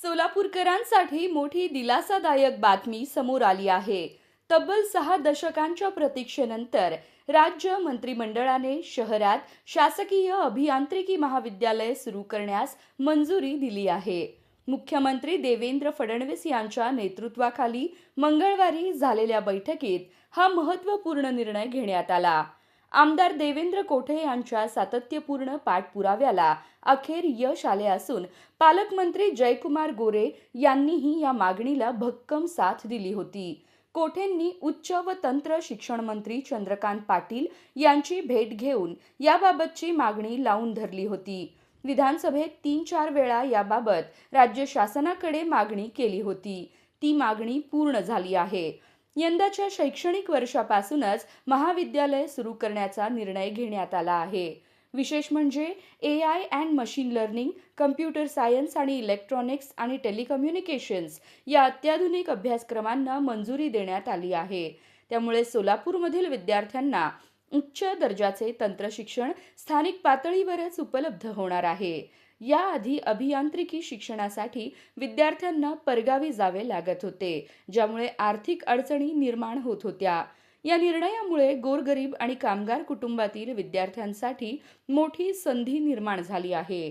सोलापूरकरांसाठी मोठी दिलासादायक बातमी समोर आली आहे. तब्बल 6 दशकांच्या प्रतीक्षेनंतर राज्य मंत्रिमंडळाने शहरात शासकीय अभियांत्रिकी महाविद्यालय सुरू करण्यास मंजुरी दिली आहे. मुख्यमंत्री देवेंद्र फडणवीस यांच्या नेतृत्वाखाली मंगळवारी झालेल्या बैठकीत हा महत्त्वपूर्ण निर्णय घेण्यात आला. आमदार देवेंद्र कोठे यांच्या सातत्यपूर्ण पाठपुराव्याला अखेर यश आले असून पालकमंत्री जयकुमार गोरे यांनीही या मागणीला भक्कम साथ दिली होती. कोठेंनी उच्च व तंत्र शिक्षण मंत्री चंद्रकांत पाटील यांची भेट घेऊन याबाबतची मागणी लावून धरली होती. विधानसभेत 3-4 वेळा याबाबत राज्य शासनाकडे मागणी केली होती. ती मागणी पूर्ण झाली आहे. यंदाच्या शैक्षणिक वर्षापासूनच महाविद्यालय सुरू करण्याचा निर्णय घेण्यात आला आहे. विशेष म्हणजे AI and machine learning, computer science आणि इलेक्ट्रॉनिक्स आणि टेलिकम्युनिकेशन्स या अत्याधुनिक अभ्यासक्रमांना मंजुरी देण्यात आली आहे. त्यामुळे सोलापूरमधील विद्यार्थ्यांना उच्च दर्जाचे तंत्रशिक्षण स्थानिक पातळीवरच उपलब्ध होणार आहे. याआधी अभियांत्रिकी शिक्षणासाठी विद्यार्थ्यांना परगावी जावे लागत होते, ज्यामुळे आर्थिक अडचणी निर्माण होत होत्या. या निर्णयामुळे गोरगरीब आणि कामगार कुटुंबातील विद्यार्थ्यांसाठी मोठी संधी निर्माण झाली आहे.